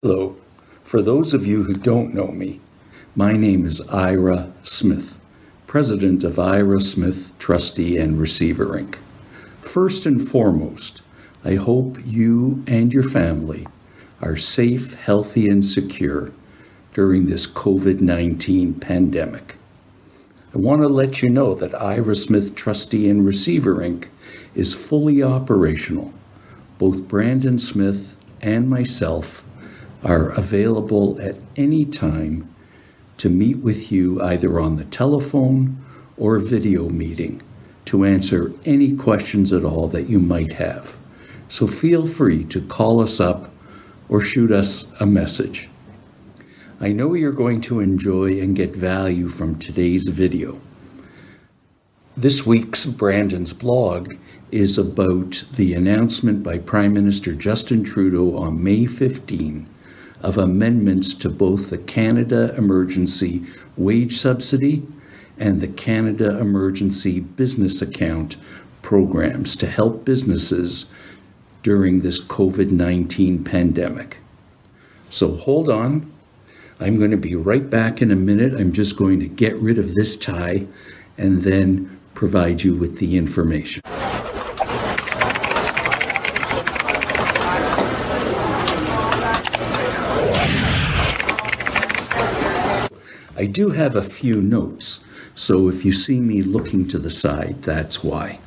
Hello. For those of you who don't know me, my name is Ira Smith, President of Ira SmithTrustee and Receiver Inc. First and foremost, I hope you and your family are safe, healthy, and secure during this COVID-19 pandemic. I want to let you know that Ira SmithTrustee and Receiver Inc. is fully operational. Both Brandon Smith and myself are available at any time to meet with you either on the telephone or video meeting to answer any questions at all that you might have. So feel free to call us up or shoot us a message. I know you're going to enjoy and get value from today's video. This week's Brandon's blog is about the announcement by Prime Minister Justin Trudeau on May 15 of amendments to both the Canada Emergency Wage Subsidy and the Canada Emergency Business Account programs to help businesses during this COVID-19 pandemic. So hold on. I'm going to be right back in a minute. I'm just going to get rid of this tie and then provide you with the information. I do have a few notes, so if you see me looking to the side, that's why.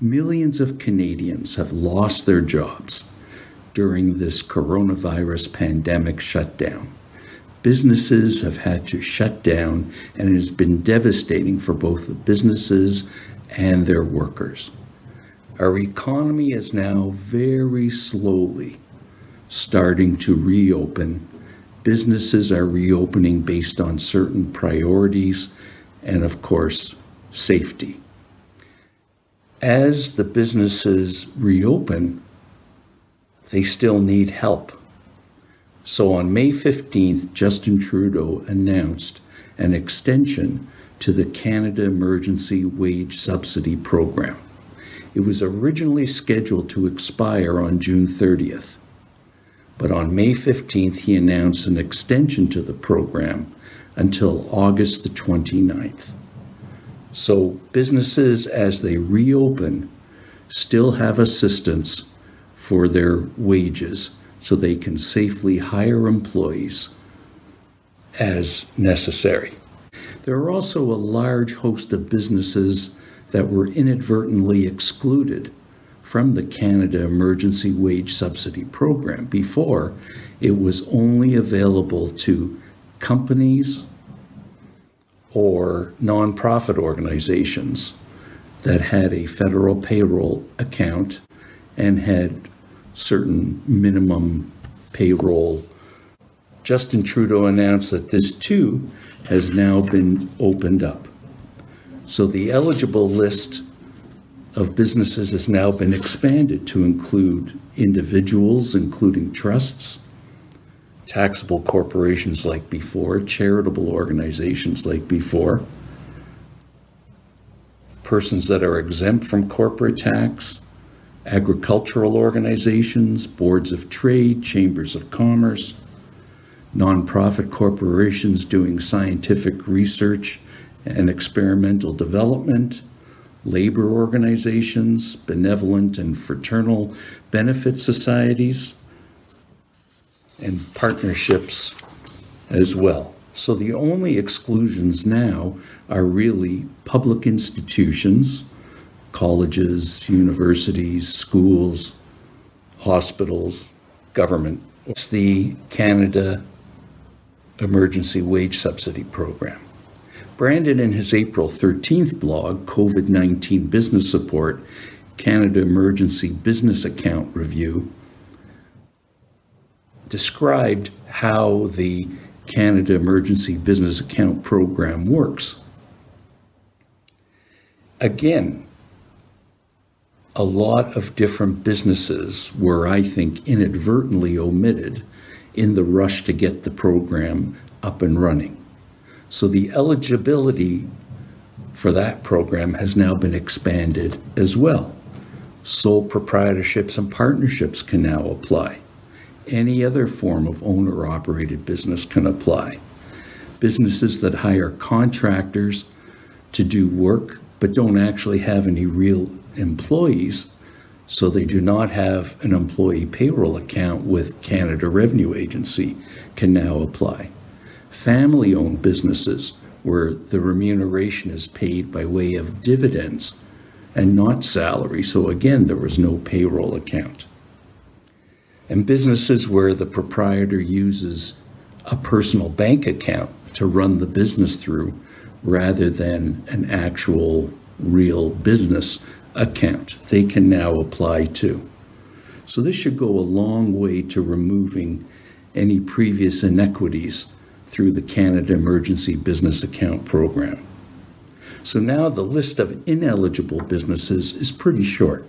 Millions of Canadians have lost their jobs during this coronavirus pandemic shutdown. Businesses have had to shut down, and it has been devastating for both the businesses and their workers. Our economy is now very slowly starting to reopen. Businesses are reopening based on certain priorities and, of course, safety. As the businesses reopen, they still need help. So on May 15th, Justin Trudeau announced an extension to the Canada Emergency Wage Subsidy program. It was originally scheduled to expire on June 30th. But on May 15th, he announced an extension to the program until August the 29th. So businesses, as they reopen, still have assistance for their wages so they can safely hire employees as necessary. There are also a large host of businesses that were inadvertently excluded from the Canada Emergency Wage Subsidy program. Before, it was only available to companies or nonprofit organizations that had a federal payroll account and had certain minimum payroll. Justin Trudeau announced that this too has now been opened up. So the eligible list of businesses has now been expanded to include individuals, including trusts, taxable corporations like before, charitable organizations like before, persons that are exempt from corporate tax, agricultural organizations, boards of trade, chambers of commerce, nonprofit corporations doing scientific research and experimental development, labor organizations, benevolent and fraternal benefit societies, and partnerships as well. So the only exclusions now are really public institutions, colleges, universities, schools, hospitals, government. It's the Canada Emergency Wage Subsidy program. Brandon, in his April 13th blog, COVID-19 Business Support, Canada Emergency Business Account Review, described how the Canada Emergency Business Account Program works. Again, a lot of different businesses were, I think, inadvertently omitted in the rush to get the program up and running. So the eligibility for that program has now been expanded as well. Sole proprietorships and partnerships can now apply. Any other form of owner-operated business can apply. Businesses that hire contractors to do work but don't actually have any real employees, so they do not have an employee payroll account with Canada Revenue Agency, can now apply. Family-owned businesses where the remuneration is paid by way of dividends and not salary, so again, there was no payroll account. And businesses where the proprietor uses a personal bank account to run the business through rather than an actual real business account, they can now apply too. So this should go a long way to removing any previous inequities through the Canada Emergency Business Account Program. So now the list of ineligible businesses is pretty short.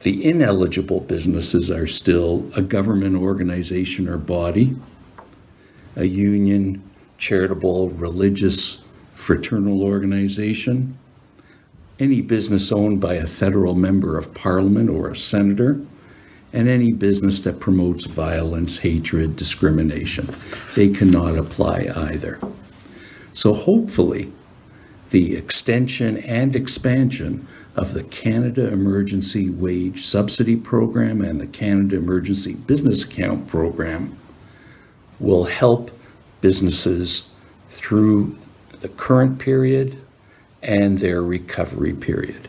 The ineligible businesses are still a government organization or body, a union, charitable, religious, fraternal organization, any business owned by a federal member of parliament or a senator, and any business that promotes violence, hatred, discrimination. They cannot apply either. So hopefully, the extension and expansion of the Canada Emergency Wage Subsidy Program and the Canada Emergency Business Account Program will help businesses through the current period and their recovery period.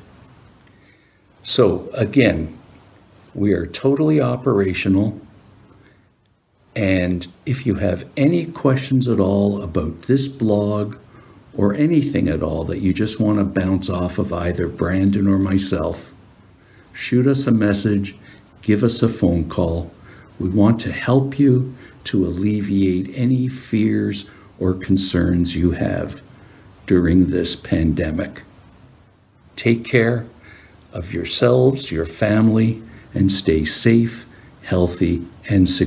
So again, we are totally operational, and if you have any questions at all about this blog or anything at all that you just want to bounce off of either Brandon or myself, shoot us a message, give us a phone call. We want to help you to alleviate any fears or concerns you have during this pandemic. Take care of yourselves, your family, and stay safe, healthy, and secure.